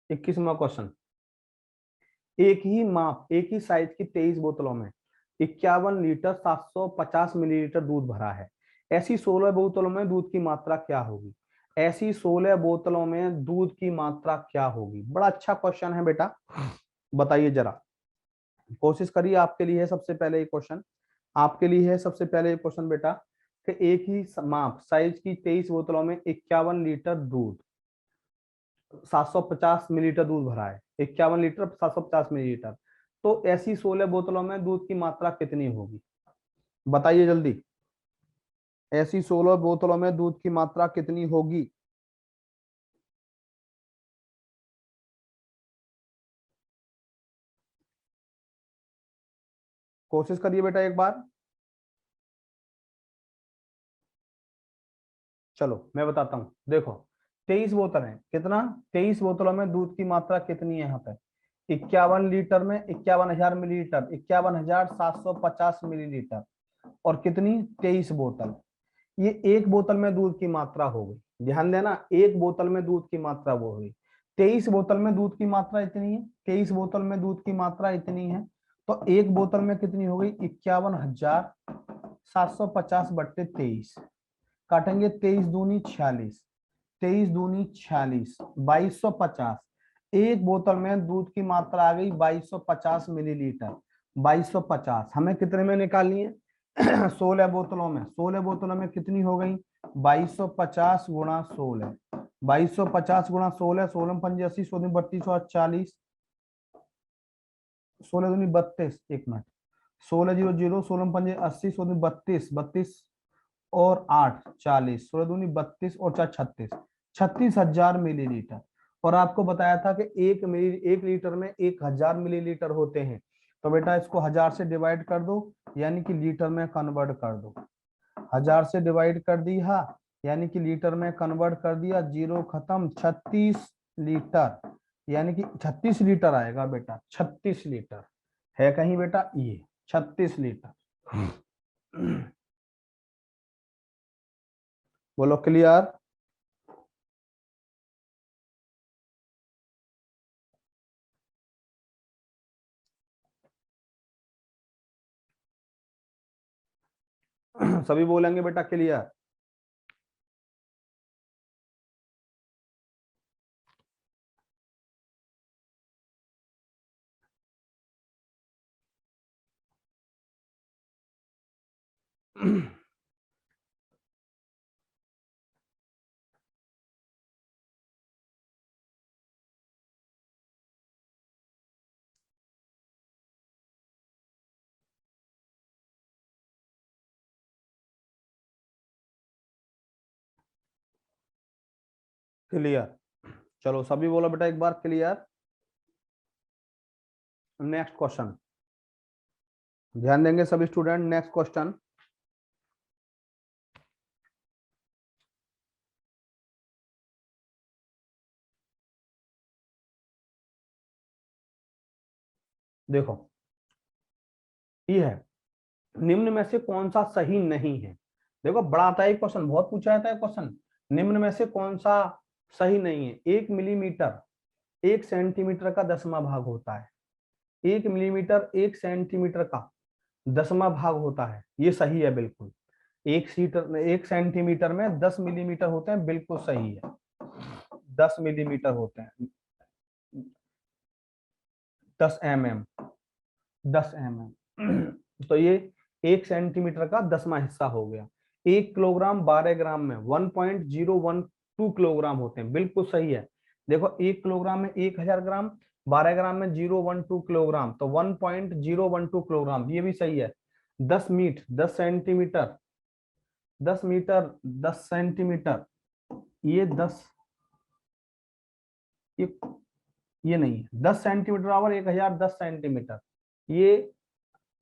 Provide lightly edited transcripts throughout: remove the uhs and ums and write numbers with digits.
21वां question, एक ही माप एक ही साइज की 23 बोतलों में 51 लीटर 750 मिलीलीटर दूध भरा है। ऐसी 16 बोतलों में दूध की मात्रा क्या होगी? ऐसी 16 बोतलों में दूध की मात्रा क्या होगी? बड़ा अच्छा क्वेश्चन है बेटा, बताइए जरा, कोशिश करिए। आपके लिए है सबसे पहले ये क्वेश्चन, आपके लिए है सबसे पहले ये क्वेश्चन बेटा, कि एक ही माप साइज की 23 बोतलों में 51 लीटर दूध 750 मिलीलीटर दूध भरा है, 51 लीटर 750 मिलीलीटर, तो ऐसी 16 बोतलों में दूध की मात्रा कितनी होगी? बताइए जल्दी, ऐसी 16 बोतलों में दूध की मात्रा कितनी होगी? कोशिश करिए बेटा एक बार। चलो मैं बताता हूँ, देखो 23 बोतल है, कितना? 23 बोतलों में दूध की मात्रा कितनी है यहाँ पे? 51 लीटर में 51,000 मिलीलीटर, 51,750 मिलीलीटर, और कितनी? 23 बोतल। ये एक बोतल में दूध की मात्रा हो गई, ध्यान देना, एक बोतल में दूध की मात्रा वो हुई। 23 बोतल में दूध की मात्रा इतनी है, 23 बोतल में दूध की मात्रा इतनी है, तो एक बोतल में कितनी हो गई? 51,750 बट्टे 23, काटेंगे 23 दूनी 46, 23 दूनी 46, 2250। एक बोतल में दूध की मात्रा आ गई 2250 मिलीलीटर। 2250 हमें कितने में निकालनी है? 16 बोतलों में, 16 बोतलों में कितनी हो गई? 2250 गुणा 16, 2250 गुणा 16, 16 पंजे 80, 16 32 और 40, 16 दूनी 32, एक मिनट, 16 जीरो जीरो, 16 पंजे 80, 16 32, 32 और 8 40, 16 दूनी 32 और 4 36, 36,000 मिलीलीटर। और आपको बताया था कि एक लीटर में 1,000 मिलीलीटर होते हैं, तो बेटा इसको 1000 से डिवाइड कर दो, यानी कि लीटर में कन्वर्ट कर दो। 1000 से डिवाइड कर दिया, यानी कि लीटर में कन्वर्ट कर दिया, जीरो खत्म, 36 लीटर, यानी कि 36 लीटर आएगा बेटा, 36 लीटर है कहीं बेटा, ये 36 लीटर। बोलो क्लियर? सभी बोलेंगे बेटा क्लियर? क्लियर? चलो सभी बोलो बेटा एक बार क्लियर। नेक्स्ट क्वेश्चन, ध्यान देंगे सभी स्टूडेंट। नेक्स्ट क्वेश्चन, देखो ये है, निम्न में से कौन सा सही नहीं है? देखो बड़ा आता है क्वेश्चन, बहुत पूछा जाता है क्वेश्चन, निम्न में से कौन सा सही नहीं है? 1 मिलीमीटर 1 सेंटीमीटर का 10वां भाग होता है, 1 मिलीमीटर 1 सेंटीमीटर का 10वां भाग होता है, ये सही है बिल्कुल। 1 सेंटीमीटर में 10 मिलीमीटर होते हैं, बिल्कुल सही है, 10 मिलीमीटर होते हैं, 10 mm, 10 mm। तो ये 1 सेंटीमीटर का 10वां हिस्सा हो गया। 1 किलोग्राम 12 ग्राम में 1.012 किलोग्राम होते हैं, बिल्कुल सही है। देखो 1 किलोग्राम में 1000 ग्राम, 12 ग्राम में 012 किलोग्राम, तो 1.012 किलोग्राम, ये भी सही है। 10 मीट 10 सेंटीमीटर, 10 मीटर 10 सेंटीमीटर, ये 10, ये ये नहीं है, 10 सेंटीमीटर और 1010 सेंटीमीटर, ये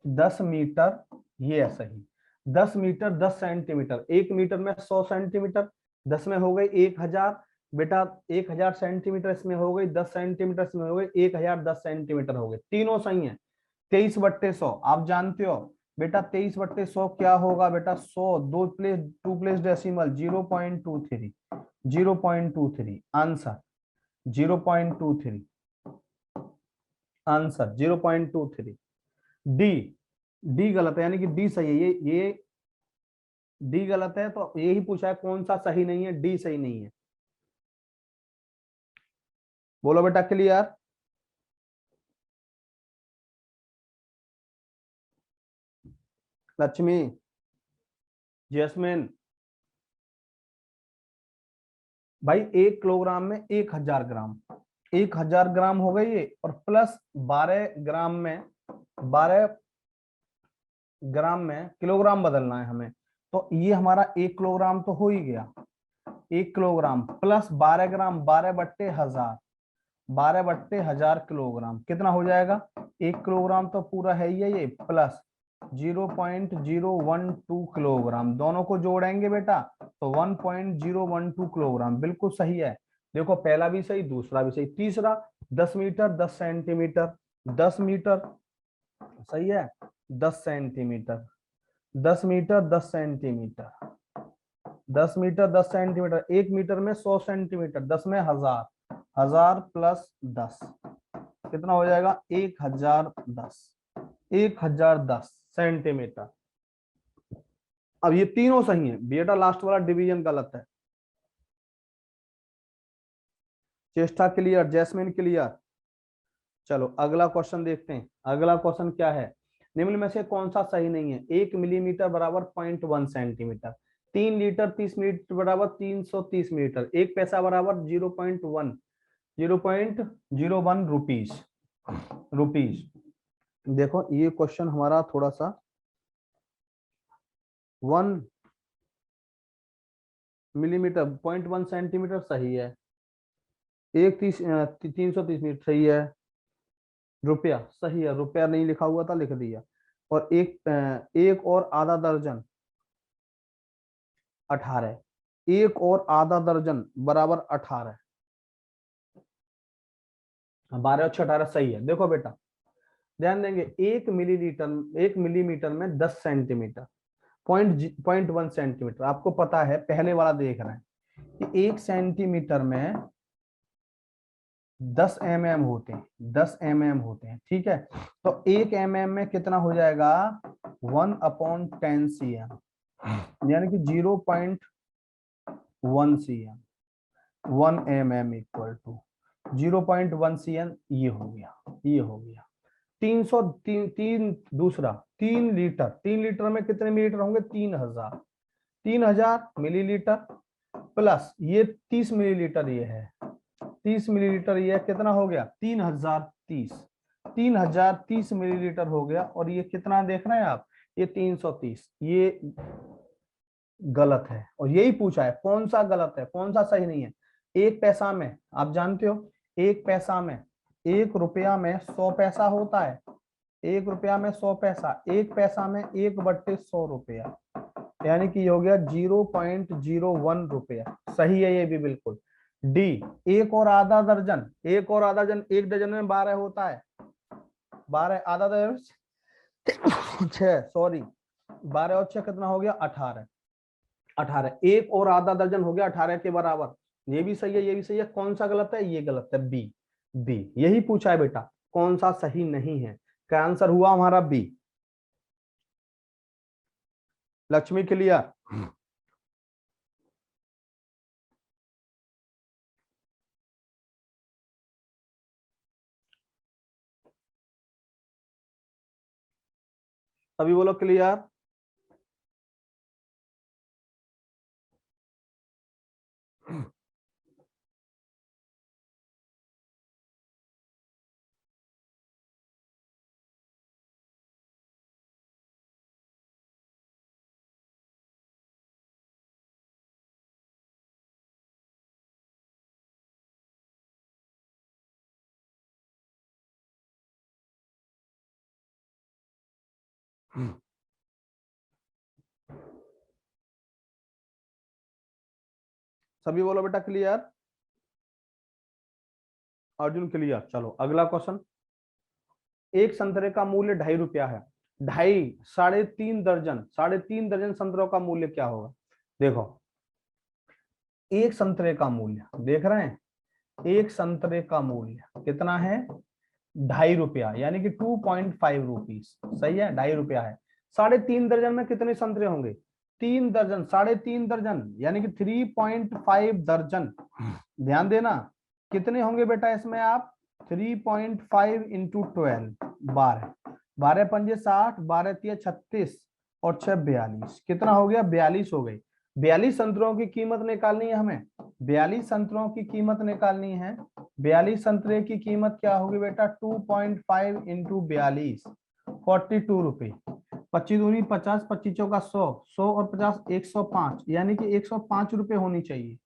10 मीटर, ये है सही। 10 मीटर 10 सेंटीमीटर, 1 मीटर में 100 सेंटीमीटर, 10 में हो गई 1000 बेटा, 1000 सेंटीमीटर इसमें हो गई, 10 सेंटीमीटर इसमें हो गई, 1010 सेंटीमीटर हो गए, तीनों सही है। 23/100 आप जानते हो बेटा, 23/100 क्या होगा बेटा? 100 2 place decimal 0.23, 0.23 answer. 0.23 answer 0.23। D, D गलत है, यानी कि डी सही है। ये डी गलत है, तो यही पूछा है कौन सा सही नहीं है, डी सही नहीं है। बोलो बेटा क्लियर। लक्ष्मी, जैस्मिन, भाई 1 किलोग्राम में 1000 ग्राम, 1000 ग्राम हो गई ये, और प्लस 12 ग्राम में, 12 ग्राम में किलोग्राम बदलना है हमें, तो ये हमारा 1 किलोग्राम तो हो ही गया। 1 किलोग्राम प्लस 12 ग्राम, 12/1000, 12/1000 किलोग्राम कितना हो जाएगा? 1 किलोग्राम तो पूरा है ही है ये, प्लस 0.012 किलोग्राम, दोनों को जोड़ेंगे बेटा तो 1.012 किलोग्राम, बिल्कुल सही है। देखो पहला भी सही, दूसरा भी सही। तीसरा 10 मीटर 10 सेंटीमीटर, 10 मीटर सही है, 10 centimetre, 10 metre 10 centimetre, 10 metre 10 centimetre, 1 metre में 100 सेंटीमीटर, 10 में 1000, 1000 प्लस 10 कितना हो जाएगा? 1010, 1010 सेंटीमीटर। अब ये तीनों सही है बेटा, लास्ट वाला डिवीजन गलत है। चेष्टा क्लियर, जैस्मिन क्लियर। चलो अगला क्वेश्चन देखते हैं। अगला क्वेश्चन क्या है? निम्न में से कौन सा सही नहीं है? 1 मिलीमीटर बराबर 0.1 सेंटीमीटर, 3 लीटर 30 मिनट बराबर 330 मीटर, 1 पैसा बराबर 0.1 रुपीज। देखो ये क्वेश्चन हमारा थोड़ा सा 1 मिलीमीटर 0.1 सेंटीमीटर सही है, 330 मीटर सही है, रुपया सही है, रुपया नहीं लिखा हुआ था लिख दिया, और एक और आधा दर्जन 18, 1 और आधा दर्जन बराबर 18, 12 और 6 18 सही है। देखो बेटा ध्यान देंगे, 1 मिलीमीटर में 10 सेंटीमीटर, 0.1 सेंटीमीटर, आपको पता है पहले वाला देख रहे हैं कि 1 सेंटीमीटर में 10 mm होते हैं, 10 mm होते हैं, ठीक है। तो 1 mm में कितना हो जाएगा? 1/10 cm, यानी कि 0.1 cm, 1 mm equal to 0.1 cm, ये हो गया, ये हो गया। 3 दूसरा 3 लीटर, 3 लीटर में कितने मिलीलीटर होंगे? 3000, 3000 मिलीलीटर, प्लस ये 30 मिलीलीटर ये है, 30 मिलीलीटर ये कितना हो गया? 3030, 3030 मिलीलीटर हो गया, और ये कितना देख रहे हैं आप? ये 330, ये गलत है, और यही पूछा है कौन सा गलत है, कौन सा सही नहीं है। 1 पैसा में आप जानते हो, 1 पैसा में, 1 रुपया में 100 पैसा होता है, 1 रुपया में 100 पैसा, 1 पैसा में 1/100 रुपया, यानी कि हो गया 0.01 रुपया, सही है ये भी बिल्कुल। डी, 1 और आधा दर्जन, 1 और आधा दर्जन, 1 दर्जन में 12 होता है, 12 आधा दर्जन 6, सॉरी 12 और 6 कितना हो गया? 18, 18, 1 और आधा दर्जन हो गया 18 के बराबर, ये भी सही है, ये भी सही है। कौन सा गलत है? ये गलत है, बी, बी यही पूछा है बेटा, कौन सा सही नहीं है, क्या आंसर हुआ हमारा? बी। लक्ष्मी क्लियर? अभी बोलो क्लियर। सभी बोलो बेटा क्लियर। अर्जुन क्लियर। चलो अगला क्वेश्चन। एक संतरे का मूल्य 2.5 रुपया है, 2.5 3.5 दर्जन, 3.5 दर्जन संतरों का मूल्य क्या होगा? देखो एक संतरे का मूल्य देख रहे हैं, एक संतरे का मूल्य कितना है, 2.5 रुपया, यानी कि 2.5 रुपीज। सही है, 2.5 रुपया है। 3.5 दर्जन में कितने संतरे होंगे, 3 दर्जन, 3.5 दर्जन यानी कि 3.5 दर्जन। ध्यान देना कितने होंगे बेटा इसमें, आप 3.5 इंटू 12, 12, 12 पंजे 60, 12 तिया 36 और 6 42, कितना हो गया, 42 हो गई। 42 संतरों की कीमत निकालनी है हमें, 42 संतरों की कीमत निकालनी है। 42 संतरे की कीमत क्या होगी बेटा, 2.5 इंटू 42, 42 रुपए। 25 दूनी 50, 25 चौका 100, 100 और 50 105, यानी कि 105 रुपए होनी चाहिए।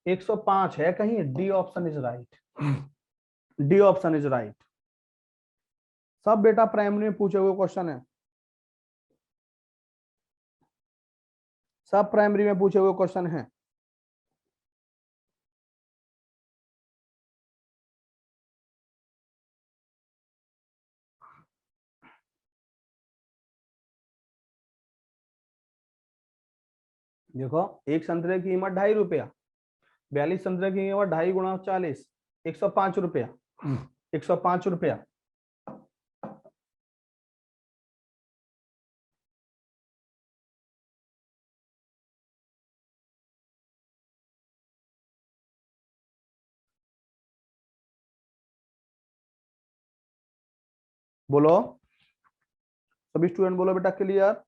105 है कहीं, D option is right, D option is right. सब बेटा प्राइमरी में पूछे हुए क्वेश्चन है, सब प्राइमरी में पूछे हुए क्वेश्चन है। देखो एक संतरे की कीमत 2.5 रुपया, 42 संतरे की कीमत 2.5 गुणा 40, 105 रुपया, 105 रुपया। बोलो सभी स्टूडेंट, बोलो बेटा क्लियर।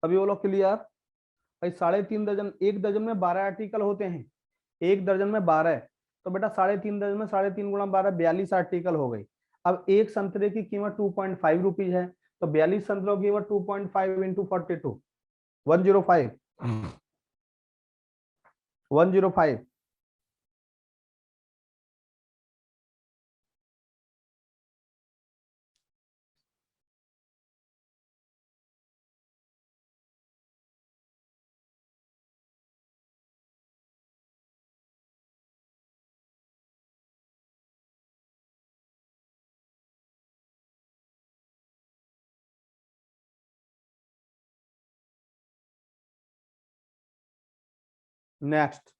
सभी बोलो क्लियर। भाई 3.5 दर्जन, एक दर्जन में 12 आर्टिकल होते हैं, एक दर्जन में 12 है, तो बेटा 3.5 दर्जन में 3.5 गुणा 12, 42 आर्टिकल हो गई। अब एक संतरे की कीमत 2.5 रुपीज है, तो 42 संतरों की कीमत 2.5 इंटू 42, 105, 105। नेक्स्ट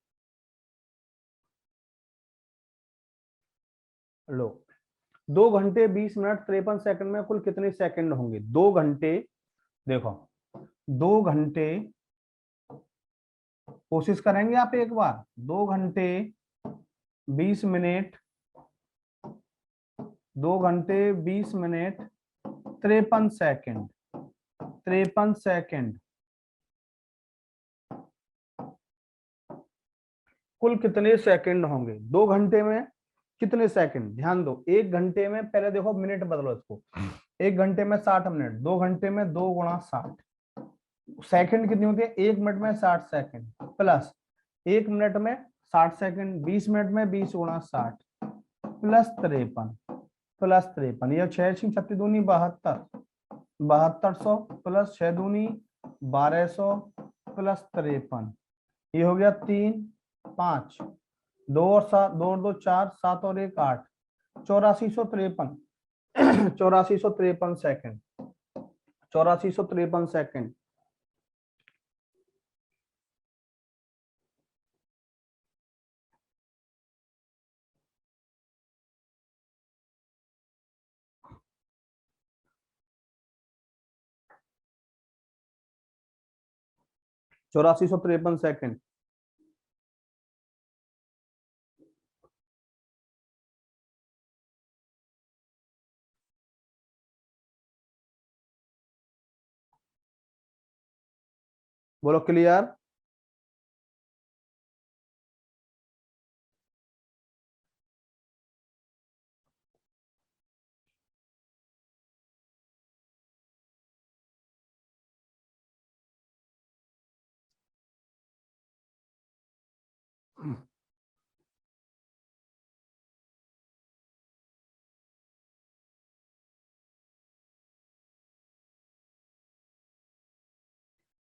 लो, 2 घंटे 20 मिनट 53 सेकंड में कुल कितने सेकंड होंगे, 2 घंटे, देखो 2 घंटे, कोशिश करेंगे आप एक बार, 2 घंटे 20 मिनट, 2 घंटे 20 मिनट 53 सेकंड, 53 सेकंड, कुल कितने सेकंड होंगे 2 घंटे में, कितने सेकंड, ध्यान दो। 1 घंटे में, पहले देखो मिनट बदलो इसको, 1 घंटे में 60 मिनट, 2 घंटे में 2 गुणा 60, सेकंड कितनी होती है, 1 मिनट में 60 सेकंड, प्लस 1 मिनट में 60 सेकंड, 20 मिनट में 20 गुणा 60, प्लस 53, प्लस 53, ये 6 36 दूनी 72, 7200 प्लस 6 दूनी 1200 प्लस 53, ये हो गया 3 5, 2 और 7, 2 और 2 4, 7 और 1 8, 8453, 8453 सेकंड, 8453 सेकंड। चौरासी सौ तिरपन सेकंड। बोलो क्लियर।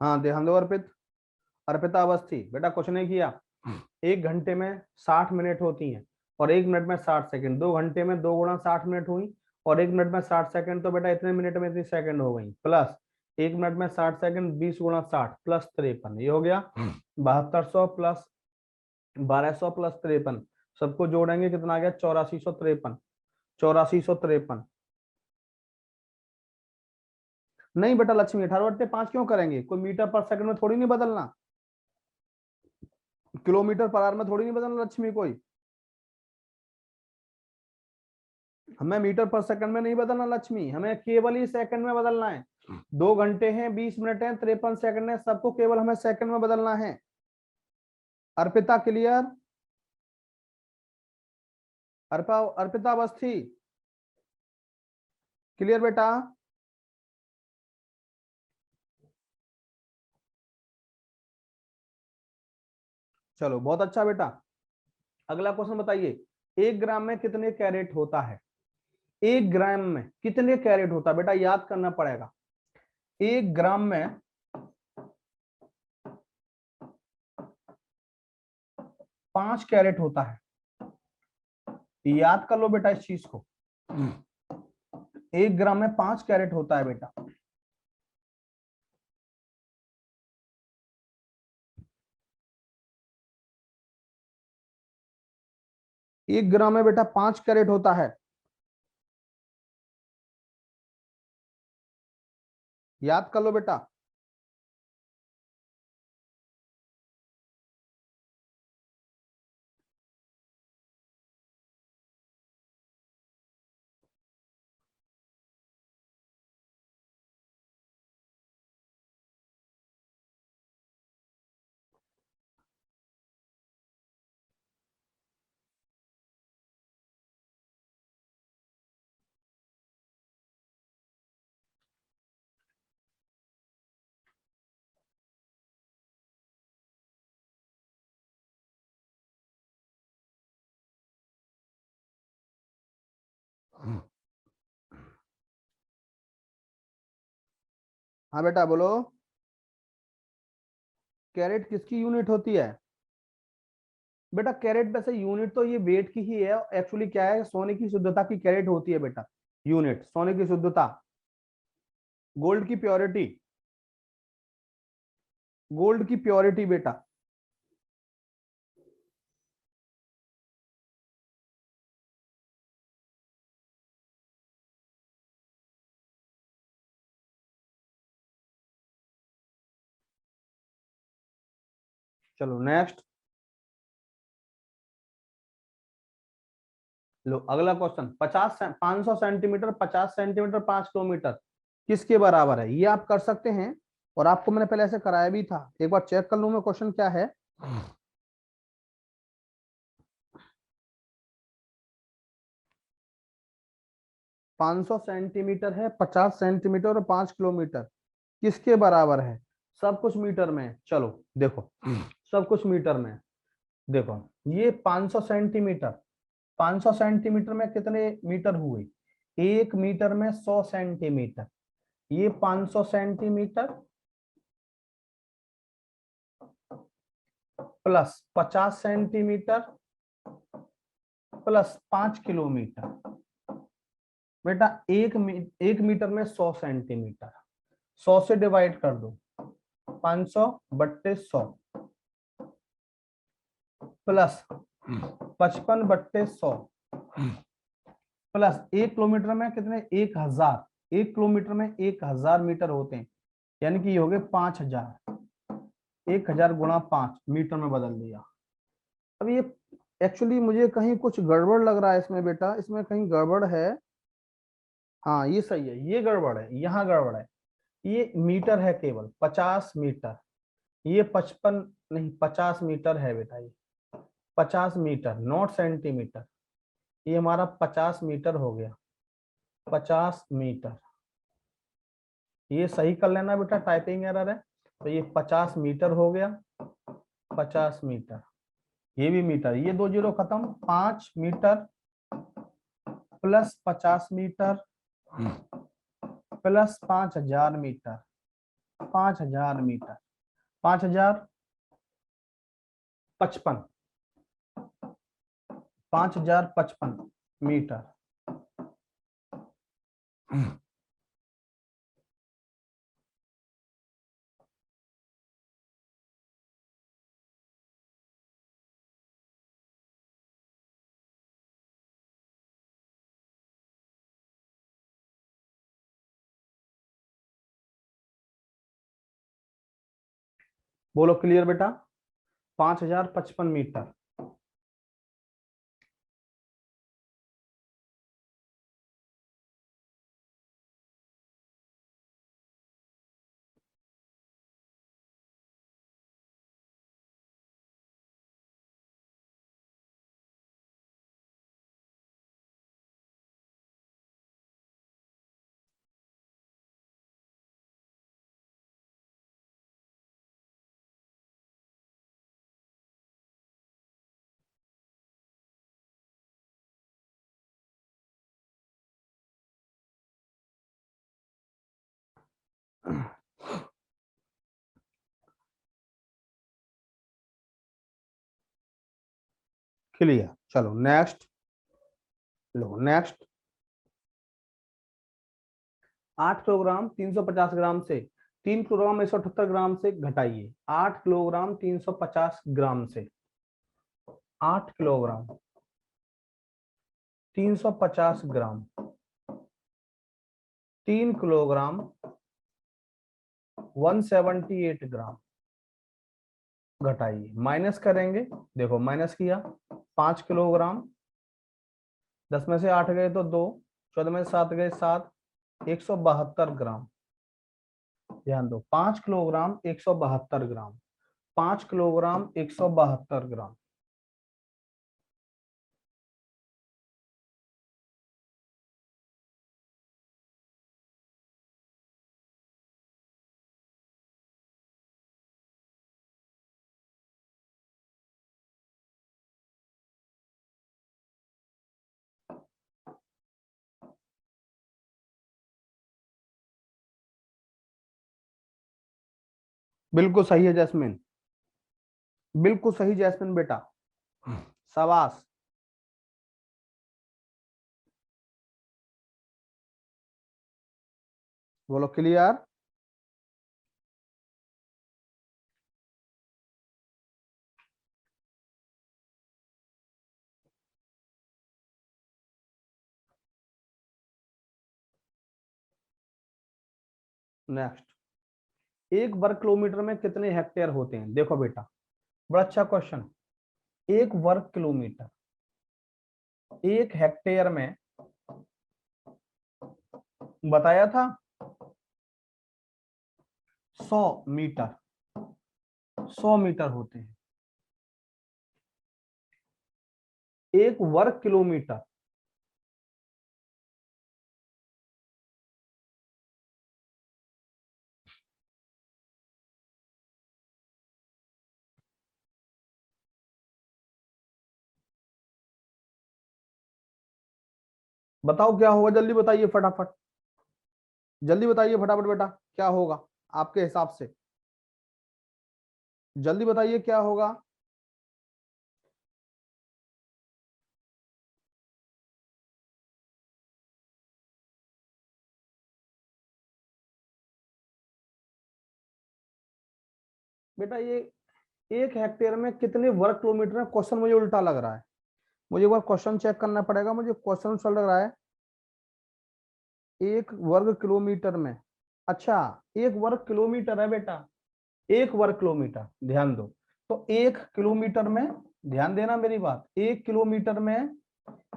हाँ ध्यान दो अर्पित, अर्पिता अवस्थी, बेटा कुछ नहीं किया, 1 घंटे में 60 मिनट होती हैं और 1 मिनट में 60 सेकंड। 2 घंटे में 2 गुणा 60 मिनट हुई और 1 मिनट में 60 सेकंड, तो बेटा इतने मिनट में इतनी सेकंड हो गई, प्लस 1 मिनट में 60 सेकंड 20 गुणा 60 प्लस 53, ये हो गया 7200 प्लस 1200 प्लस 53, सबको जोड़ेंगे कितना आ गया 8453। 8453 नहीं बेटा लक्ष्मी 18/5 क्यों करेंगे, कोई मीटर पर सेकंड में थोड़ी नहीं बदलना, किलोमीटर पर आवर में थोड़ी नहीं बदलना लक्ष्मी, कोई हमें मीटर पर सेकंड में नहीं बदलना लक्ष्मी, हमें केवल ही सेकंड में बदलना है। 2 घंटे हैं 20 मिनट हैं 53 सेकंड है, सबको केवल हमें सेकंड में बदलना है। अर्पिता क्लियर? अर्पिता अवस्थी क्लियर बेटा? चलो बहुत अच्छा बेटा। अगला क्वेश्चन बताइए, 1 ग्राम में कितने कैरेट होता है? 1 ग्राम में कितने कैरेट होता है बेटा, याद करना पड़ेगा। 1 ग्राम में 5 कैरेट होता है, याद कर लो बेटा इस चीज को। 1 ग्राम में 5 कैरेट होता है बेटा। एक ग्राम में बेटा 5 कैरेट होता है, याद कर लो बेटा। हाँ बेटा बोलो, कैरेट किसकी यूनिट होती है? बेटा कैरेट वैसे यूनिट तो ये वेट की ही है, एक्चुअली क्या है, सोने की शुद्धता की कैरेट होती है बेटा यूनिट, सोने की शुद्धता, गोल्ड की प्योरिटी, गोल्ड की प्योरिटी बेटा। चलो नेक्स्ट, लो अगला क्वेश्चन, 500 सेंटीमीटर 50 सेंटीमीटर 5 किलोमीटर किसके बराबर है, ये आप कर सकते हैं और आपको मैंने पहले ऐसे कराया भी था, एक बार चेक कर लूं मैं क्वेश्चन क्या है। 500 सेंटीमीटर है 50 सेंटीमीटर और 5 किलोमीटर किसके बराबर है, सब कुछ मीटर में है। चलो देखो सब कुछ मीटर में है। देखो ये 500 सेंटीमीटर, 500 सेंटीमीटर में कितने मीटर हुए, 1 मीटर में 100 सेंटीमीटर, ये 500 centimetre plus 50 centimetre plus 5 kilometre. बेटा एक मीटर में 100 सेंटीमीटर, 100 से डिवाइड कर दो, 500 बट्टे 100 प्लस 55 बट्टे 100 प्लस 1 किलोमीटर में कितने, 1000, 1 किलोमीटर में 1000 मीटर होते हैं, यानी कि ये हो गए 5000, 1000 गुणा 5 मीटर में बदल दिया। अब ये एक्चुअली मुझे कहीं कुछ गड़बड़ लग रहा है इसमें बेटा, इसमें कहीं गड़बड़ है। हाँ ये सही है, ये गड़बड़ है, यहाँ गड़बड़ है, ये मीटर है केवल 50 मीटर, ये 55 नहीं 50 मीटर है बेटा, ये 50 मीटर नॉट सेंटीमीटर, ये हमारा 50 मीटर हो गया, 50 मीटर, ये सही कर लेना बेटा, टाइपिंग एरर है, तो ये 50 मीटर हो गया, 50 मीटर, ये भी मीटर, ये 2 जीरो खत्म, 5 metre plus 50 metre plus 5000 metre, 5000 metre, 5000 5055 5055 metre. बोलो क्लियर बेटा, 5055 मीटर। क्लियर, चलो नेक्स्ट। लो नेक्स्ट, 8 किलोग्राम 350 ग्राम से 3 किलोग्राम 178 ग्राम से घटाइए। 8 किलोग्राम 350 ग्राम से 8 किलोग्राम 350 ग्राम 3 किलोग्राम 178 ग्राम घटाइए। माइनस करेंगे, देखो माइनस किया, 5 किलोग्राम, 10 में से 8 गए तो 2, 14 में से 7 गए 7, 172 ग्राम। ध्यान दो, 5 किलोग्राम 172 ग्राम, 5 किलोग्राम 172 ग्राम। बिल्कुल सही है जैस्मिन, बिल्कुल सही जैस्मिन बेटा, शाबाश। बोलो क्लियर। नेक्स्ट, 1 वर्ग किलोमीटर में कितने हेक्टेयर होते हैं? देखो बेटा, बड़ा अच्छा क्वेश्चन। 1 वर्ग किलोमीटर, 1 हेक्टेयर में बताया था 100 मीटर, 100 मीटर होते हैं। 1 वर्ग किलोमीटर बताओ क्या होगा, जल्दी बताइए फटाफट, जल्दी बताइए फटाफट बेटा, क्या होगा आपके हिसाब से? जल्दी बताइए क्या होगा। बेटा ये 1 हेक्टेयर में कितने वर्ग किलोमीटर है? क्वेश्चन मुझे उल्टा लग रहा है, मुझे एक बार क्वेश्चन चेक करना पड़ेगा। मुझे क्वेश्चन उल्टा लग रहा है। 1 वर्ग किलोमीटर में, अच्छा 1 वर्ग किलोमीटर है बेटा, 1 वर्ग किलोमीटर, ध्यान दो। तो 1 किलोमीटर में, ध्यान देना मेरी बात, 1 किलोमीटर में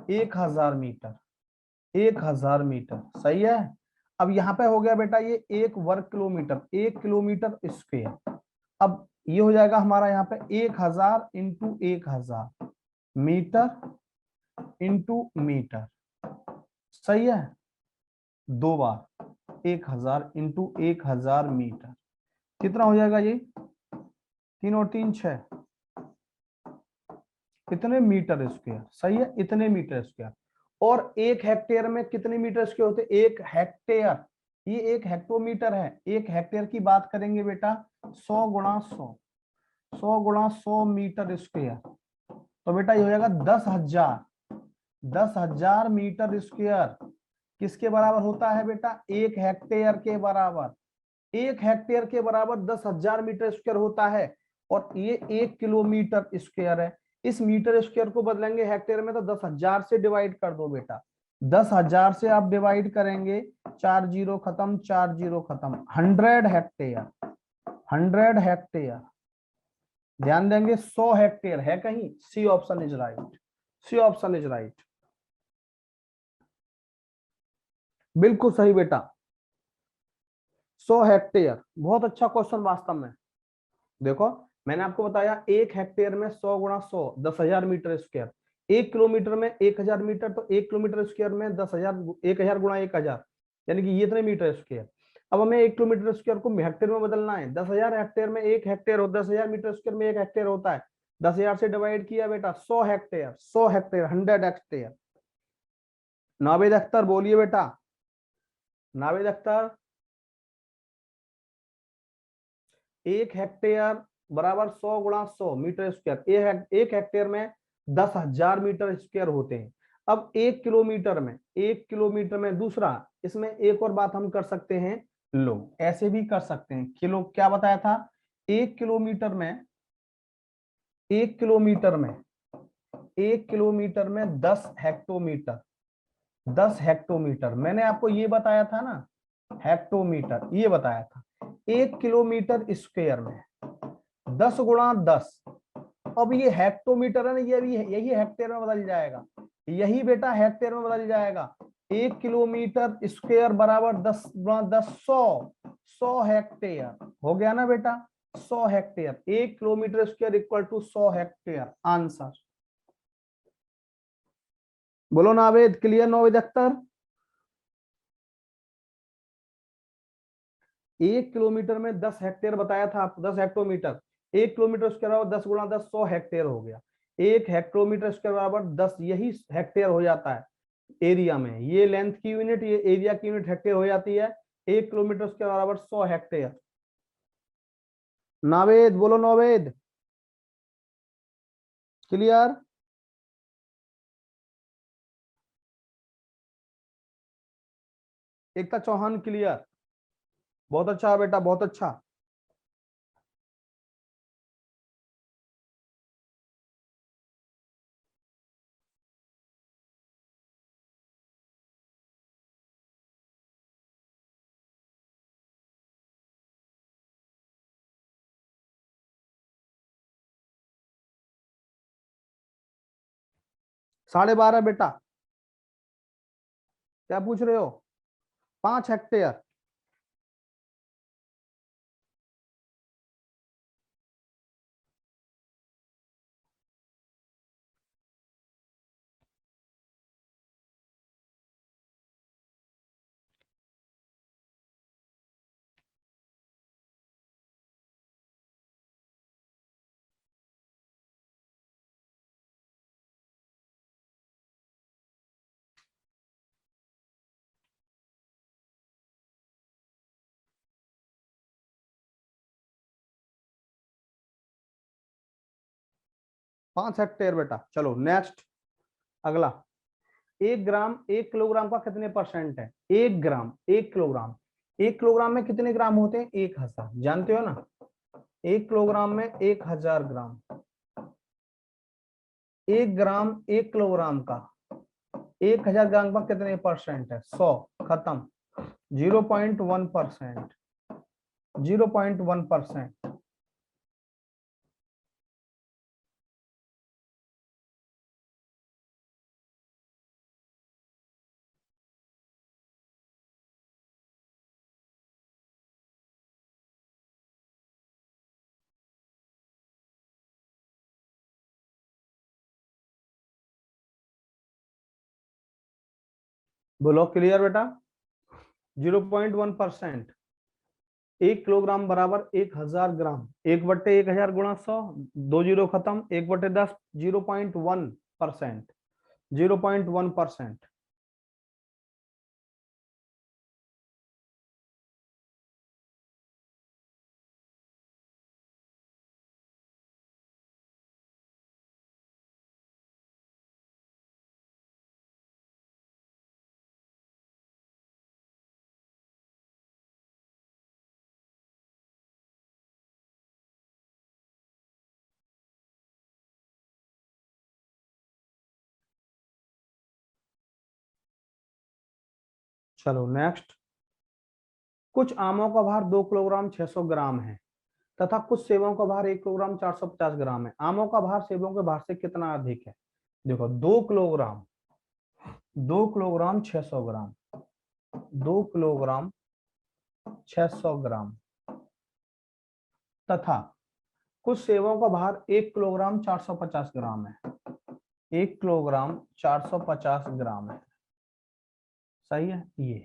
1000 मीटर, 1000 मीटर, सही है। अब यहाँ पे हो गया बेटा ये 1 वर्ग किलोमीटर, 1 किलोमीटर स्क्वायर। अब ये हो जाएगा हमारा यहाँ पे 1000 इंटू 1000 मीटर इंटू मीटर, सही है। 2 बार 1000 इंटू 1000 मीटर, कितना हो जाएगा ये? 3 और 3 6, इतने मीटर स्क्वायर, सही है, इतने मीटर स्क्वायर। और 1 हेक्टेयर में कितने मीटर स्क्वायर होते? 1 हेक्टेयर, ये 1 हेक्टोमीटर है। 1 हेक्टेयर की बात करेंगे बेटा 100 गुणा 100, 100 गुणा 100 मीटर स्क्वायर, तो बेटा ये हो जाएगा 10,000। 10,000 मीटर स्क्वायर किसके बराबर होता है बेटा? 1 हेक्टेयर के बराबर। 1 हेक्टेयर के बराबर 10,000 मीटर स्क्वायर होता है, और ये 1 किलोमीटर स्क्वायर है। इस मीटर स्क्वायर को बदलेंगे हेक्टेयर में, तो 10,000 से डिवाइड कर दो बेटा। 10,000 से आप डिवाइड करेंगे, 4 जीरो खत्म, 4 जीरो खत्म, 100 हेक्टेयर। 100 हेक्टेयर, ध्यान देंगे 100 हेक्टेयर है कहीं? C option is right. C option is right, बिल्कुल सही बेटा। 100 हेक्टेयर, बहुत अच्छा क्वेश्चन वास्तव में। देखो मैंने आपको बताया 1 हेक्टेयर में 100 गुणा 100, 10,000 मीटर स्क्वायर। 1 किलोमीटर में 1,000 मीटर, तो 1 किलोमीटर स्क्वायर में 10,000, 1,000 गुणा 1,000, यानी कि ये इतने मीटर स्क्वायर। अब हमें 1 किलोमीटर स्क्वायर को हेक्टेयर में बदलना है। 10,000 हेक्टेयर में 1 हेक्टेयर हो, 10,000 मीटर स्क्वायर में 1 हेक्टेयर होता है। 10,000 से डिवाइड किया बेटा, 100 hectare, 100 hectare, 100 hectare. Naved Akhtar बोलिए बेटा, नावेद अख्तर। 1 हेक्टेयर बराबर 100 गुणा 100 मीटर स्क्वायर। 1 हेक्टेयर में 10,000 मीटर स्क्वायर होते हैं। अब 1 किलोमीटर में, 1 किलोमीटर में दूसरा, इसमें एक और बात हम कर सकते हैं, लो ऐसे भी कर सकते हैं। किलो क्या बताया था? 1 किलोमीटर में, 1 किलोमीटर में, 1 किलोमीटर में 10 हेक्टोमीटर। 10 हेक्टोमीटर मैंने आपको ये बताया था ना, हेक्टोमीटर ये बताया था। 1 किलोमीटर स्क्वायर में 10 गुणा 10। अब ये हेक्टोमीटर है ना, ये भी यही हेक्टेयर में बदल जाएगा। यही बेटा हेक्टेयर में बदल जाएगा। 1 किलोमीटर स्क्वायर बराबर 10 गुणा 10, 100। 100 हेक्टेयर हो गया ना बेटा? 100 hectare. 1 kilometre square equal to 100 hectare. Answer बोलो नावेद, क्लियर नावेद अख्तर? 1 किलोमीटर में 10 हेक्टेयर बताया था आपको, 10 हेक्टोमीटर। 1 किलोमीटर स्क्वायर बराबर 10 गुणा 10, 100 हेक्टेयर हो गया। 1 हेक्टोमीटर स्क्वायर बराबर 10, यही हेक्टेयर हो जाता है एरिया में। ये लेंथ की यूनिट, ये एरिया की यूनिट हेक्टेयर हो जाती है। 1 किलोमीटर स्क्वायर बराबर 100 हेक्टेयर। नावेद बोलो, नावेद क्लियर? एकता चौहान क्लियर? बहुत अच्छा बेटा, बहुत अच्छा। -12.5 बेटा, क्या पूछ रहे हो? 5 हेक्टेयर। पांच हेक्टेयर बेटा। चलो नेक्स्ट, अगला। 1 ग्राम 1 किलोग्राम का कितने परसेंट है? 1 ग्राम 1 किलोग्राम, 1 किलोग्राम में कितने ग्राम होते हैं? 1,000, जानते हो ना? 1 किलोग्राम में 1,000 ग्राम। 1 ग्राम 1 किलोग्राम का, 1,000 ग्राम का कितने परसेंट है? 100, खत्म। 0.1%। 0.1%। बोलो क्लियर बेटा? 0.1%। 1 किलोग्राम बराबर 1,000 ग्राम। 1/1000 गुणा 100, 2 जीरो खत्म, 1/10, 0.1%। 0.1%। चलो नेक्स्ट। कुछ आमों का भार 2 किलोग्राम 600 ग्राम है तथा कुछ सेबों का भार 1 किलोग्राम 450 ग्राम है। आमों का भार सेबों के भार से कितना अधिक है? देखो 2 किलोग्राम 600 ग्राम, 2 किलोग्राम 600 ग्राम तथा कुछ सेबों का भार 1 किलोग्राम 450 ग्राम है। 1 किलोग्राम 450 ग्राम है। सही है ये।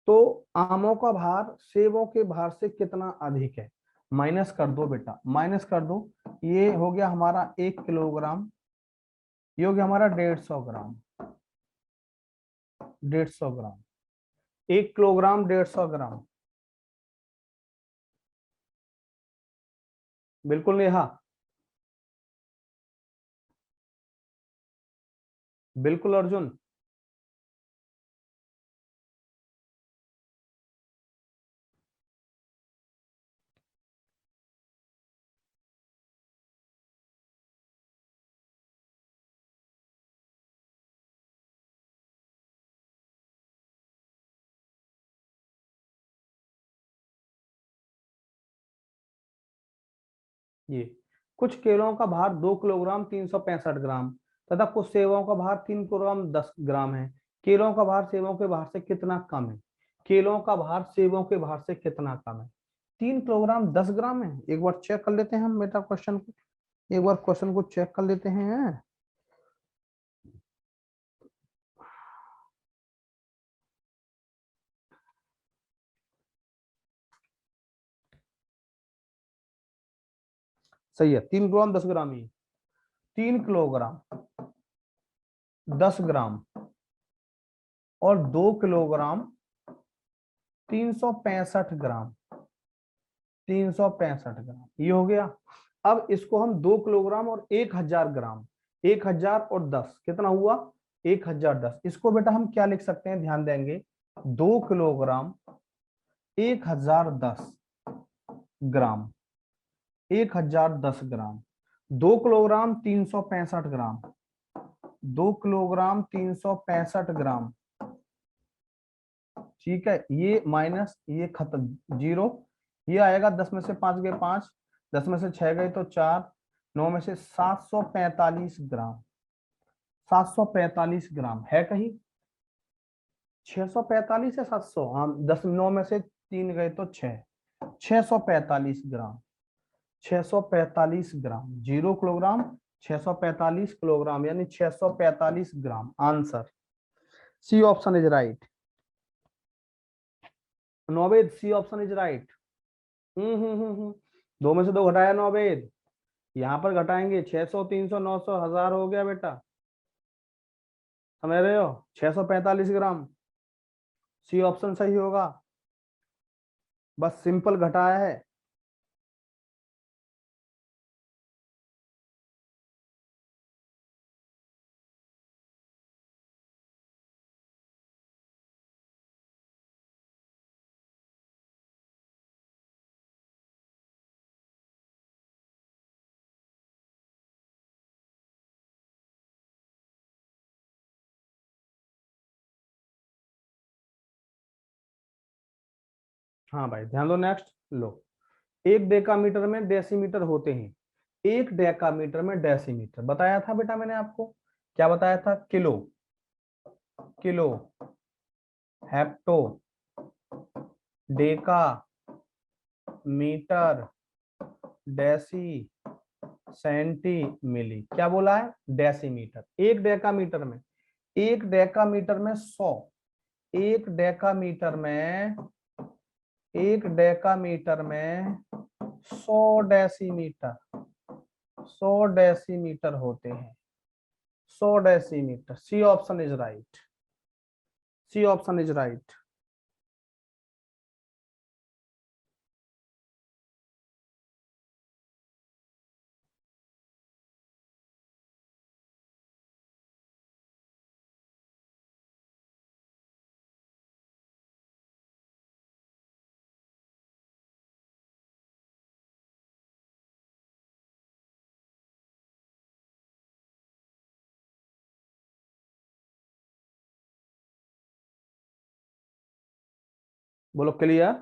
तो आमों का भार सेबों के भार से कितना अधिक है? माइनस कर दो बेटा, माइनस कर दो। ये हो गया हमारा 1 किलोग्राम, ये हो गया हमारा 150 ग्राम, 150 ग्राम, 1 किलोग्राम 150 ग्राम। बिल्कुल नेहा, बिल्कुल अर्जुन। ये कुछ केलों का भार 2 किलोग्राम 365 ग्राम तथा कुछ सेबों का भार 3 किलोग्राम 10 ग्राम है। केलों का भार सेबों के भार से कितना कम है? केलों का भार सेबों के भार से कितना कम है? 3 किलोग्राम 10 ग्राम है। एक बार चेक कर लेते हैं हम बेटा क्वेश्चन को, एक बार क्वेश्चन को चेक कर लेते हैं। सही है, 3 किलोग्राम 10 ग्राम ही। 3 किलोग्राम 10 ग्राम और 2 किलोग्राम 365 ग्राम, 365 ग्राम ये हो गया। अब इसको हम 2 किलोग्राम और 1000 ग्राम, 1000 और 10 कितना हुआ? 1010। इसको बेटा हम क्या लिख सकते हैं, ध्यान देंगे। 2 किलोग्राम 1010 ग्राम, 1010 ग्राम, 2 किलोग्राम 365 ग्राम, 2 किलोग्राम 365 ग्राम। ठीक है, ये माइनस ये खत्म, जीरो। ये आएगा 10 में से 5 गए 5, 10 में से 6 गए तो 4, 9 में से 745 ग्राम, 745 ग्राम है कहीं? 645 या 700? हाँ, 10 9 में से 3 गए तो 6, 645 ग्राम, 645 ग्राम, 0 किलोग्राम 645 किलोग्राम यानी 645 gram. Answer C option is right. नौवेद C option is right. Hmm. 2 में से 2 घटाया नौवेद, यहाँ पर घटाएंगे 600 300 900 1000 हो गया बेटा, समझ रहे हो? 645 ग्राम, सी ऑप्शन सही होगा। बस सिंपल घटाया है। हाँ भाई ध्यान दो, नेक्स्ट लो। 1 डेकामीटर में डेसीमीटर होते हैं। 1 डेकामीटर में डेसीमीटर बताया था बेटा मैंने आपको, क्या बताया था? Kilo, kilo, hecto, deca, metre, deci, centi, milli. क्या बोला है? डेसीमीटर। 1 डेकामीटर में, 1 डेकामीटर में 100, 1 डेकामीटर में, 1 डेकामीटर में 100 डेसीमीटर, 100 डेसीमीटर होते हैं, 100 decimetre. C option is right, C option is right. बोलो क्लियर।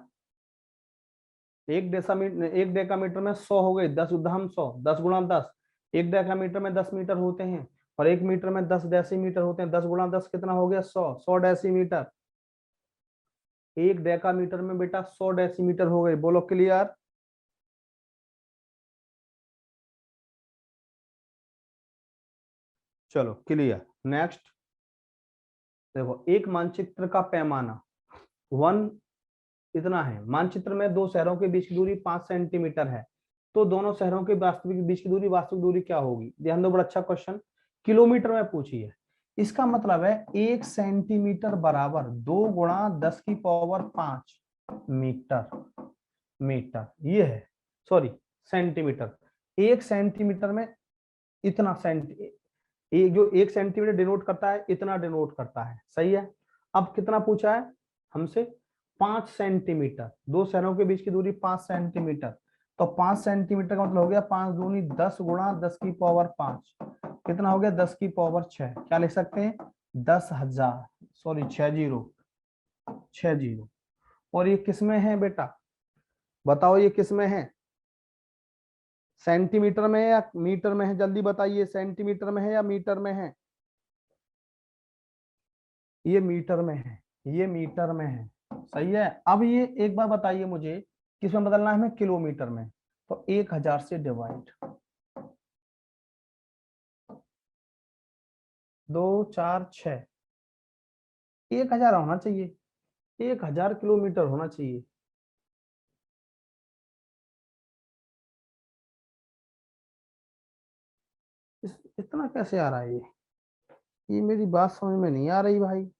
एक डेकामीटर में 100 हो गए, 10 उद्धम 100, 10 गुणा 10। एक डेकामीटर में 10 मीटर होते हैं और 1 मीटर में 10 डेसीमीटर होते हैं। 10 गुणा 10 कितना हो गया? 100 डेसीमीटर। एक डेकामीटर में बेटा 100 डेसीमीटर हो गए। बोलो क्लियर। चलो क्लियर। नेक्स्ट देखो, एक मानचित्र का पैमाना 1 इतना है। मानचित्र में दो शहरों के बीच की दूरी 5 सेंटीमीटर है, तो दोनों शहरों के वास्तविक बीच की दूरी, वास्तविक दूरी क्या होगी? ध्यान दो, बड़ा अच्छा क्वेश्चन, किलोमीटर में पूछी है। इसका मतलब है 1 सेंटीमीटर बराबर 2 गुणा 10 की पावर 5 मीटर। मीटर ये है, सॉरी सेंटीमीटर। 1 सेंटीमीटर में इतना एक जो 1 सेंटीमीटर डिनोट करता है, इतना डिनोट करता है, सही है। अब कितना पूछा है हमसे? 5 सेंटीमीटर। दो शहरों के बीच की दूरी 5 सेंटीमीटर, तो 5 सेंटीमीटर का मतलब हो गया 5 दूनी 10 गुणा 10 की पावर 5, कितना हो गया? 10 की पावर 6। क्या लिख सकते हैं? 10,000, सॉरी 60। और ये किस में है बेटा? बताओ ये किस में है? सेंटीमीटर में है या मीटर में है? जल्दी बताइए, सेंटीमीटर में है या मीटर में है? ये मीटर में है, ये मीटर में है, सही है। अब ये एक बार बताइए मुझे, किसमें बदलना है हमें? किलोमीटर में। तो 1000 से डिवाइड, 2 4 6, 1000 होना चाहिए, 1000 किलोमीटर होना चाहिए। इतना कैसे आ रहा है ये मेरी बात समझ में नहीं आ रही भाई।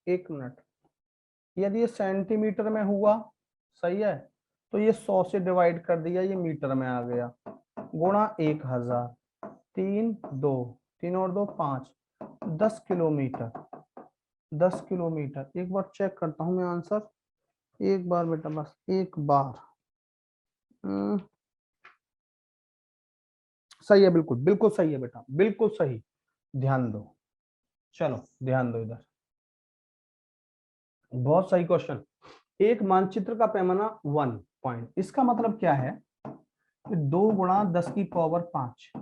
एक मिनट। यदि ये सेंटीमीटर में हुआ, सही है, तो ये 100 से डिवाइड कर दिया, ये मीटर में आ गया, गुणा 1000, 3 2, 3 और 2 5, 10 किलोमीटर। 10 किलोमीटर। एक बार चेक करता हूं मैं आंसर, एक बार बेटा, बस एक बार। हम्म, सही है, बिल्कुल बिल्कुल सही है बेटा, बिल्कुल सही। ध्यान दो, चलो ध्यान दो इधर, बहुत सही क्वेश्चन। एक मानचित्र का पैमाना 1 पॉइंट, इसका मतलब क्या है कि 2 गुणा 10 की पावर 5,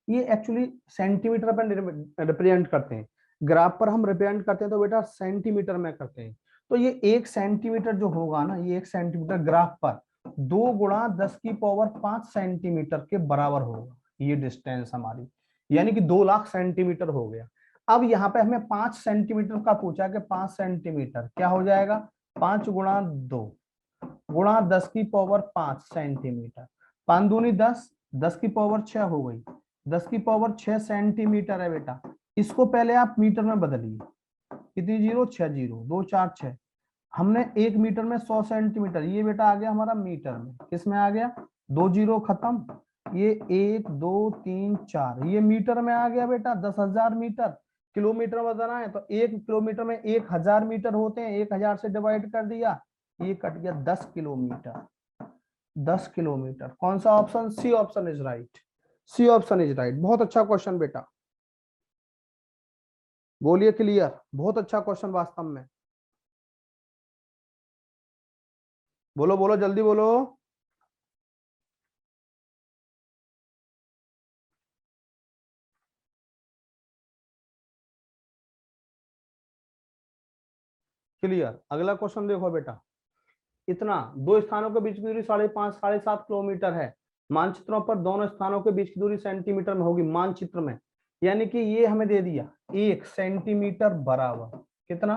ये एक्चुअली सेंटीमीटर पर रिप्रेजेंट करते हैं। ग्राफ पर हम रिप्रेजेंट करते हैं तो बेटा सेंटीमीटर में करते हैं। तो ये 1 सेंटीमीटर जो होगा ना, ये 1 सेंटीमीटर ग्राफ पर 2 गुणा 10 की पावर 5 सेंटीमीटर के बराबर होगा, ये डिस्टेंस हमारी, यानी कि 2 लाख सेंटीमीटर हो गया। अब यहाँ पे हमें 5 सेंटीमीटर का पूछा कि 5 सेंटीमीटर क्या हो जाएगा? 5 गुणा 2 गुणा 10 की पावर 5 सेंटीमीटर, 5 दूनी 10, 10 की पावर 6 हो गई, 10 की पावर 6 सेंटीमीटर है बेटा। इसको पहले आप मीटर में बदलिए, कितनी जीरो? 6 जीरो, 2 4 6। हमने 1 मीटर में 100 सेंटीमीटर, ये बेटा आ गया हमारा मीटर में। किस में आ गया? 2 जीरो खत्म, ये 1 2 3 4, ये मीटर में आ गया बेटा। 10,000 मीटर। किलोमीटर में बताना है तो 1 किलोमीटर में 1000 मीटर होते हैं, 1000 से डिवाइड कर दिया, ये कट गया 10 किलोमीटर। 10 किलोमीटर। कौन सा option? C option is right, C option is right. बहुत अच्छा क्वेश्चन बेटा, बोलिए क्लियर। बहुत अच्छा क्वेश्चन वास्तव में। बोलो बोलो जल्दी बोलो। क्लियर। अगला क्वेश्चन देखो बेटा, इतना दो स्थानों के बीच की दूरी 5.5 7.5 किलोमीटर है। मानचित्रों पर दोनों स्थानों के बीच की दूरी सेंटीमीटर में होगी, मानचित्र में। यानी कि ये हमें दे दिया 1 सेंटीमीटर बराबर कितना?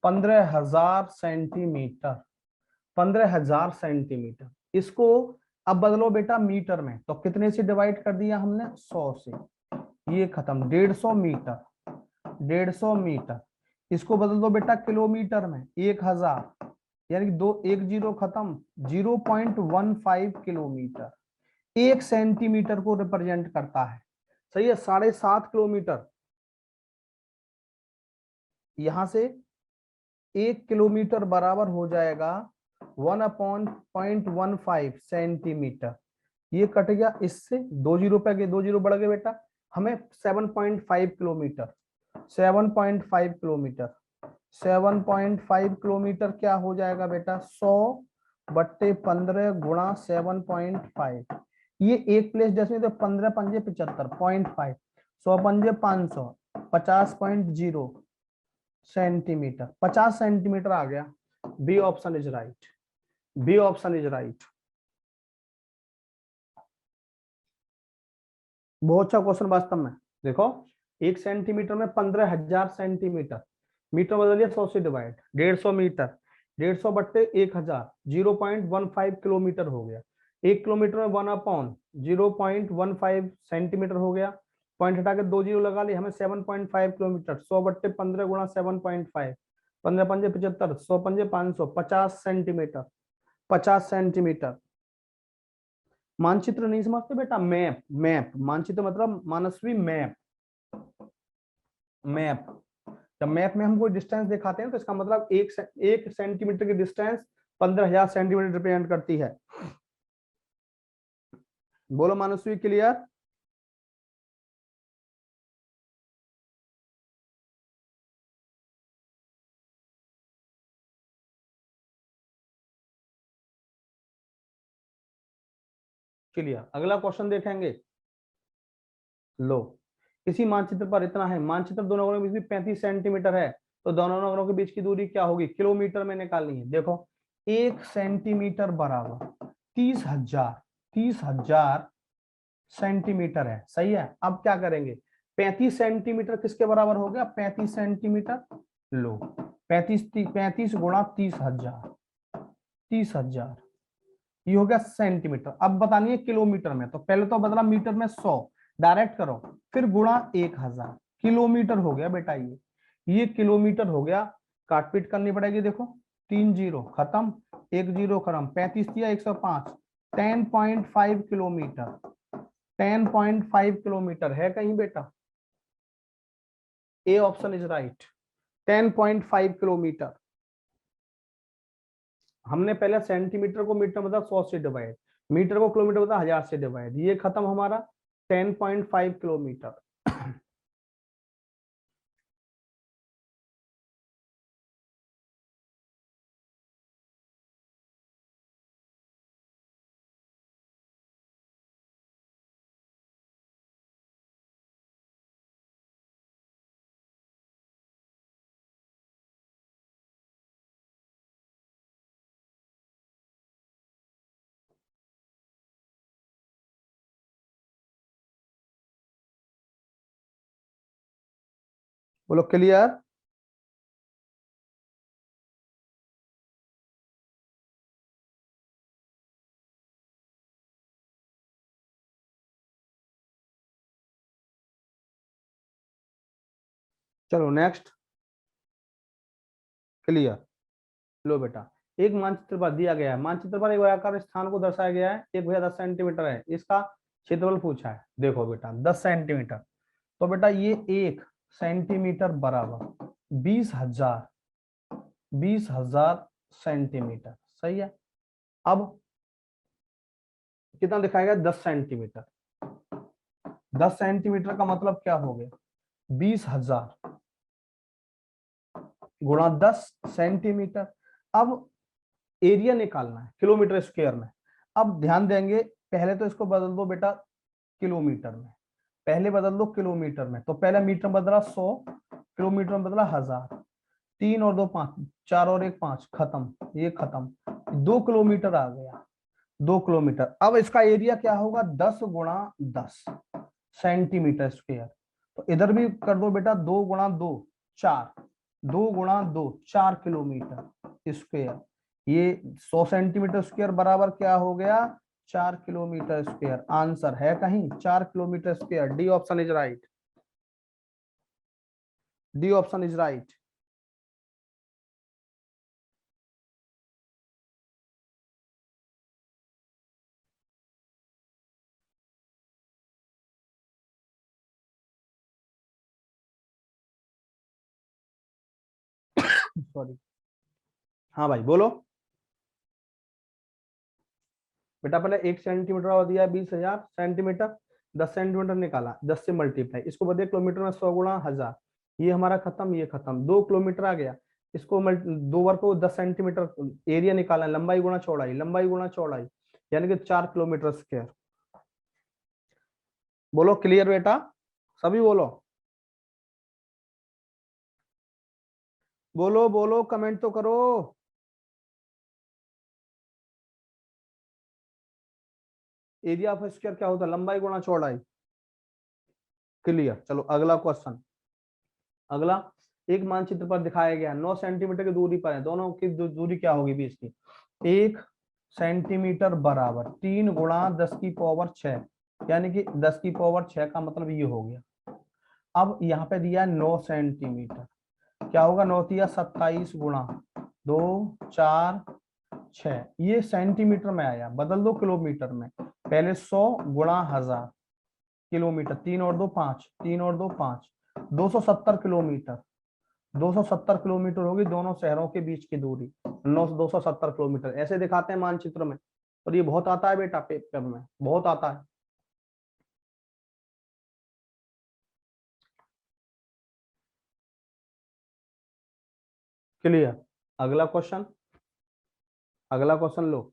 15,000 सेंटीमीटर। 15,000 सेंटीमीटर। इसको अब बदलो बेटा मीटर में, तो कितने से डिवाइड कर दिया हमने? 100 से। ये खत्म, 150 मीटर। 150 मीटर। इसको बदल दो बेटा किलोमीटर में, 1000, यानी कि 2 1 जीरो खत्म, 0.15 किलोमीटर। 1 सेंटीमीटर को रिप्रेजेंट करता है। सही है, 7.5 किलोमीटर। यहां से 1 किलोमीटर बराबर हो जाएगा 1/0.15 सेंटीमीटर। ये कट गया, इससे 2 जीरो पे गए, 2 जीरो बढ़ गए बेटा। हमें 7.5 किलोमीटर, 7.5 किलोमीटर, 7.5 किलोमीटर क्या हो जाएगा बेटा, 100/15 गुणा 7.5। ये एक प्लेस डेसिमल, तो 15 पंजे 75, 0.5, 100 पंजे 500, 50.0 सेंटीमीटर, 50 सेंटीमीटर आ गया। B option is right, B option is right. बहुत अच्छा क्वेश्चन वास्तव में। देखो, 1 सेंटीमीटर में 15,000 सेंटीमीटर, मीटर बदलिए 100 से डिवाइड, 150 मीटर, 150/1000, 0.15 किलोमीटर हो गया। 1 किलोमीटर में 1/0.15 सेंटीमीटर हो गया। पॉइंट हटा के 2 जीरो लगा लिए, हमें 7.5 किलोमीटर, 100/15 गुणा 7.5, 15 पंजे 75, 100 पंजे 500, 50 सेंटीमीटर, 50 सेंटीमीटर। मानचित्र नहीं समझते बेटा, मैप, मैप, मानचित्र मतलब मानसवी मैप, मैप। जब मैप में हम कोई डिस्टेंस दिखाते हैं तो इसका मतलब 1 सेंटीमीटर की डिस्टेंस 15,000 सेंटीमीटर रिप्रेजेंट करती है। बोलो मानसवी, क्लियर? क्लियर। अगला क्वेश्चन देखेंगे। लो, इसी मानचित्र पर इतना है, मानचित्र दोनों नगरों के बीच में 35 सेंटीमीटर है, तो दोनों नगरों के बीच की दूरी क्या होगी, किलोमीटर में निकालनी है। देखो, 1 सेंटीमीटर बराबर 30,000, 30,000 सेंटीमीटर है। सही है। अब क्या करेंगे, 35 सेंटीमीटर किसके बराबर हो गया, 35 सेंटीमीटर। लो, 35 35 गुणा 30,000, 30,000, ये हो गया सेंटीमीटर। अब बतानी है किलोमीटर में, तो पहले तो बदला मीटर में 100, डायरेक्ट करो, फिर गुणा 1,000, किलोमीटर हो गया बेटा। ये किलोमीटर हो गया। काटपीट करनी पड़ेगी। देखो, 3 जीरो खत्म, 1 जीरो खत्म, 35 दिया 105, 10.5 किलोमीटर, 10.5 किलोमीटर है कहीं बेटा? A option is right, 10.5 kilometre. हमने पहले सेंटीमीटर को मीटर मतलब 100 से डिवाइड, मीटर को किलोमीटर मतलब 1000 से डिवाइड, ये खत्म हमारा 10.5 किलोमीटर। बोलो क्लियर। चलो नेक्स्ट। क्लियर। लो बेटा, एक मानचित्र पर दिया गया है, मानचित्र पर एक गोलाकार स्थान को दर्शाया गया है, एक भैया 10 सेंटीमीटर है, इसका क्षेत्रफल पूछा है। देखो बेटा, 10 सेंटीमीटर, तो बेटा ये 1 सेंटीमीटर बराबर 20,000, 20,000 सेंटीमीटर। सही है। अब कितना दिखाएगा, 10 सेंटीमीटर। 10 सेंटीमीटर का मतलब क्या हो गया, 20,000 गुणा 10 सेंटीमीटर। अब एरिया निकालना है किलोमीटर स्क्वायर में। अब ध्यान देंगे, पहले तो इसको बदल दो बेटा किलोमीटर में, पहले बदल दो किलोमीटर में, तो पहले मीटर बदला 100, किलोमीटर में बदला 1000, 3 और 2 5, 4 और 1 5, खत्म, ये खत्म, 2 किलोमीटर आ गया, 2 किलोमीटर। अब इसका एरिया क्या होगा, 10 गुणा 10 सेंटीमीटर स्क्वायर। तो इधर भी कर दो बेटा, 2 गुणा 2 4, 2 गुणा 2 4 किलोमीटर स्क्वायर। ये 100 सेंटीमीटर स्क्वायर बराबर क्या हो गया, 4 किलोमीटर स्क्वायर। आंसर है कहीं 4 kilometre square. D option is right, D option is right. Sorry. हाँ भाई बोलो बेटा, पहले 1 सेंटीमीटर और दिया 20,000 सेंटीमीटर, 10 सेंटीमीटर निकाला, 10 से मल्टीप्लाई, इसको बदले किलोमीटर में 100 गुणा 1000, ये हमारा खत्म, ये खत्म, 2 किलोमीटर आ गया। इसको दो बार को 10 सेंटीमीटर एरिया निकाला, लंबाई गुणा चौड़ाई, लंबाई गुणा चौड़ाई, यानी कि 4 किलोमीटर स्क्वायर। बोलो क्लियर बेटा, सभी बोलो, बोलो बोलो, कमेंट तो करो। एरिया ऑफ स्क्वायर क्या होता है? लंबाई गुणा चौड़ाई। क्लियर। चलो अगला क्वेश्चन। अगला, एक मानचित्र पर दिखाया गया 9 सेंटीमीटर की दूरी पर है, दोनों की दूरी क्या होगी बीच की? 1 सेंटीमीटर बराबर 3 गुणा 10 की पावर 6, यानी कि 10 की पावर 6 का मतलब ये हो गया। अब यहाँ पे दिया 9 सेंटीमीटर, क्या होगा? 9 तिया 27 गुणा 2 4 6, ये सेंटीमीटर में आया, बदल दो किलोमीटर में। पहले 100 गुणा 1000 किलोमीटर, 3 और 2 5, 3 और 2 5, 270 किलोमीटर, 270 किलोमीटर होगी दोनों शहरों के बीच की दूरी, 270 किलोमीटर ऐसे दिखाते हैं मानचित्र में। और ये बहुत आता है बेटा पेपर में, बहुत आता है। क्लियर। अगला क्वेश्चन, अगला क्वेश्चन लो।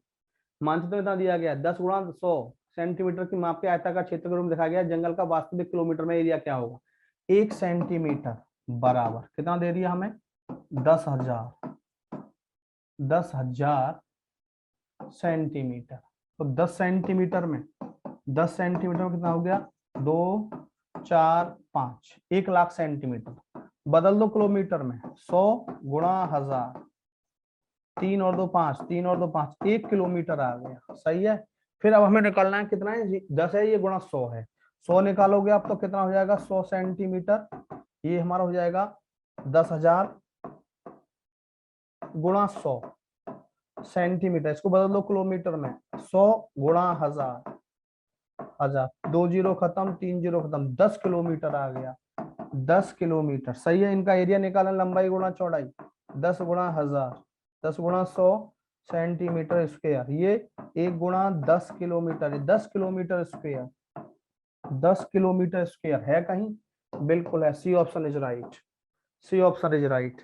मानचित्र में इतना दिया गया 10 गुणा 100 सेंटीमीटर की माप के आयताकार क्षेत्र के रूप में दिखाया गया, जंगल का वास्तविक किलोमीटर में एरिया क्या होगा? 1 सेंटीमीटर बराबर कितना दे दिया हमें? 10,000, 10,000 सेंटीमीटर। तो 10 सेंटीमीटर में, 10 सेंटीमीटर में कितना हो गया? 2 4 5, 1 लाख सेंटीमीटर। बदल दो किलोमीटर में, 100 गुणा 1000, 3 और 2 5, 3 और 2 5, 1 किलोमीटर आ गया। सही है। फिर अब हमें निकालना है कितना है? 10 है, ये गुणा 100 है, 100 निकालोगे आप तो कितना हो जाएगा? 100 सेंटीमीटर, ये हमारा हो जाएगा 10,000 गुणा 100 सेंटीमीटर। इसको बदल दो किलोमीटर में, 100 गुणा 1000, 1000, 2 जीरो खत्म, 3 जीरो खत्म, 10 किलोमीटर आ गया, 10 किलोमीटर। सही है। इनका एरिया निकालना, लंबाई गुणा चौड़ाई, 10 गुणा 1000, 10 गुणा 100 सेंटीमीटर स्क्वायर, ये 1 गुणा 10 kilometre, 10 kilometre square, 10 kilometre square है कहीं? बिल्कुल है, C option is right, C option is right.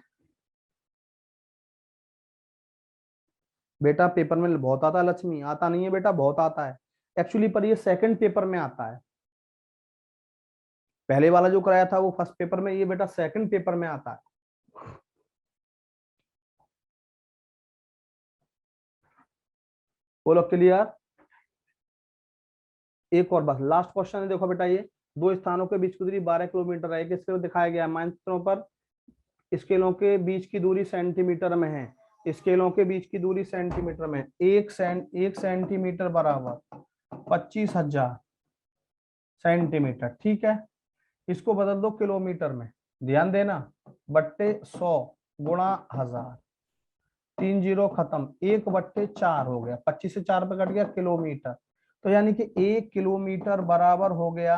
बेटा पेपर में बहुत आता है लक्ष्मी, आता नहीं है बेटा, बहुत आता है एक्चुअली, पर ये सेकंड पेपर में आता है। पहले वाला जो कराया था वो फर्स्ट पेपर में, ये बेटा सेकंड पेपर में आता है। बोलो क्लियर। एक और बस लास्ट क्वेश्चन है, देखो बेटा, ये दो स्थानों के बीच की दूरी 12 किलोमीटर है, किसके दिखाया गया? मानचित्रों पर स्केलों के बीच की दूरी सेंटीमीटर में है, स्केलों के बीच की दूरी सेंटीमीटर में। 1 सेंटीमीटर बराबर 25,000 सेंटीमीटर, ठीक है। इसको बदल दो किलोमीटर में, ध्यान देना, बट्टे 100 गुणा 1000, 3 जीरो खत्म, 1/4 हो गया, 25 से 4 पे कट गया किलोमीटर। तो यानी कि 1 किलोमीटर बराबर हो गया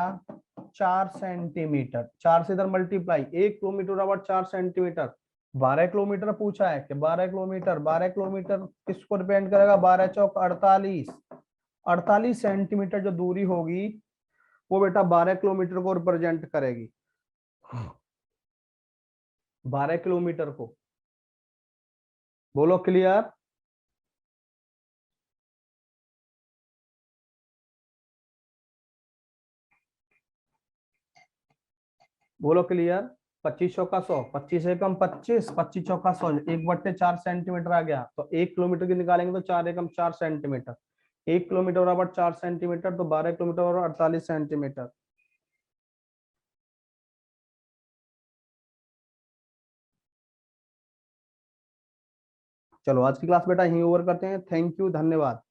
4 सेंटीमीटर, 4 से इधर मल्टीप्लाई, 1 किलोमीटर बराबर 4 सेंटीमीटर। 12 किलोमीटर पूछा है कि 12 किलोमीटर, 12 किलोमीटर किसको डिपेंड करेगा? 12 चौक 48, 48 सेंटीमीटर जो दूरी होगी वो बेटा 12 किलोमीटर को रिप्रेजेंट करेगी, 12 किलोमीटर को। बोलो क्लियर। बोलो क्लियर। 25 चौका 100, 25 एकम 25, 25 चौका 100, 1/4 सेंटीमीटर आ गया। तो 1 किलोमीटर की निकालेंगे तो 4 एकम 4 सेंटीमीटर, 1 किलोमीटर बराबर 4 सेंटीमीटर, तो 12 किलोमीटर बराबर 48 सेंटीमीटर। चलो आज की क्लास बेटा यहीं ओवर करते हैं। थैंक यू, धन्यवाद।